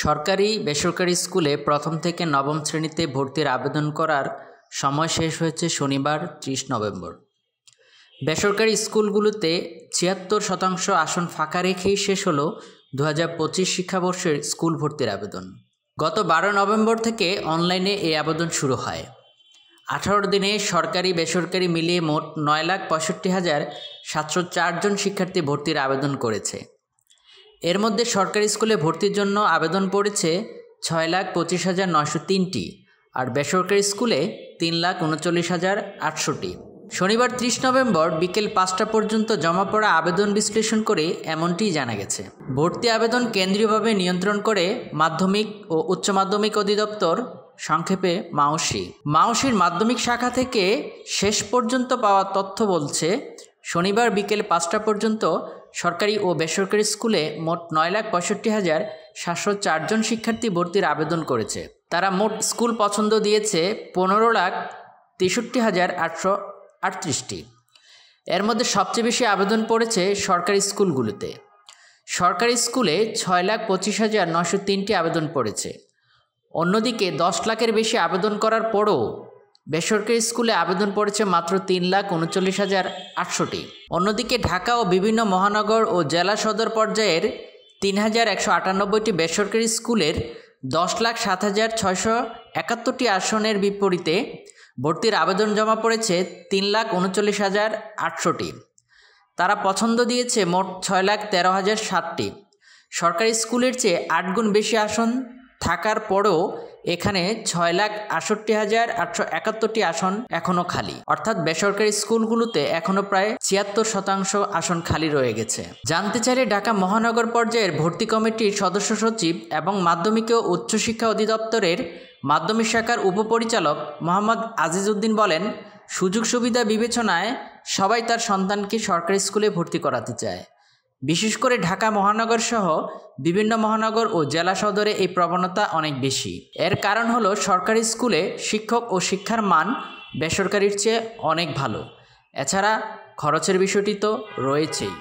সরকারি বেসরকারি স্কুলে প্রথম থেকে নবম শ্রেণীতে ভর্তির আবেদন করার সময় শেষ হয়েছে শনিবার ৩০ নভেম্বর। বেসরকারি স্কুলগুলোতে ৭৬% আসন ফাঁকা রেখেই শেষ হলো ২০২৫ শিক্ষাবর্ষের স্কুল ভর্তির আবেদন। গত ১২ নভেম্বর থেকে অনলাইনে এই আবেদন শুরু হয়। ১৮ দিনে সরকারি বেসরকারি মিলিয়ে মোট ৯,৬৫,৭০৪ জন শিক্ষার্থী ভর্তির আবেদন করেছে। এর মধ্যে সরকারি স্কুলে ভর্তির জন্য আবেদন পড়েছে ৬,২৫,৯০৩টি আর বেসরকারি স্কুলে ৩,৩৯,৮০০টি। শনিবার ৩০ নভেম্বর বিকেল ৫টা পর্যন্ত জমা পড়া আবেদন বিশ্লেষণ করে এমনটিই জানা গেছে। ভর্তি আবেদন কেন্দ্রীয়ভাবে নিয়ন্ত্রণ করে মাধ্যমিক ও উচ্চ মাধ্যমিক অধিদপ্তর, সংক্ষেপে মাওসি। মাওসির মাধ্যমিক শাখা থেকে শেষ পর্যন্ত পাওয়া তথ্য বলছে, শনিবার বিকেল ৫টা পর্যন্ত সরকারি ও বেসরকারি স্কুলে মোট ৯,৬৫,৭০৪ জন শিক্ষার্থী ভর্তির আবেদন করেছে। তারা মোট স্কুল পছন্দ দিয়েছে ১৫,৬৩,৮৩৮টি। এর মধ্যে সবচেয়ে বেশি আবেদন পড়েছে সরকারি স্কুলগুলোতে। সরকারি স্কুলে ৬,২৫,৯০৩টি আবেদন পড়েছে। অন্যদিকে ১০ লাখের বেশি আবেদন করার পরও বেসরকারি স্কুলে আবেদন পড়েছে মাত্র ৩,৩৯,৮০০টি। অন্যদিকে ঢাকা ও বিভিন্ন মহানগর ও জেলা সদর পর্যায়ের ৩,১৯৮টি বেসরকারি স্কুলের ১০,০৭,৬৭১টি আসনের বিপরীতে ভর্তির আবেদন জমা পড়েছে ৩,৩৯,৮০০টি। তারা পছন্দ দিয়েছে মোট ৬,১৩,০৬০টি। সরকারি স্কুলের চেয়ে ৮ গুণ বেশি আসন থাকার পরেও এখানে ৬,৬৮,৮৭১টি আসন এখনও খালি, অর্থাৎ বেসরকারি স্কুলগুলোতে এখনও প্রায় ৭৬% আসন খালি রয়ে গেছে। জানতে চাইলে ঢাকা মহানগর পর্যায়ের ভর্তি কমিটির সদস্য সচিব এবং মাধ্যমিক ও উচ্চশিক্ষা অধিদপ্তরের মাধ্যমিক শাখার উপপরিচালক মোহাম্মদ আজিজ উদ্দিন বলেন, সুযোগ সুবিধা বিবেচনায় সবাই তার সন্তানকে সরকারি স্কুলে ভর্তি করাতে চায়। বিশেষ করে ঢাকা মহানগর সহ বিভিন্ন মহানগর ও জেলা সদরে এই প্রবণতা অনেক বেশি। এর কারণ হলো সরকারি স্কুলে শিক্ষক ও শিক্ষার মান বেসরকারির চেয়ে অনেক ভালো। এছাড়া খরচের বিষয়টি তো রয়েছেই।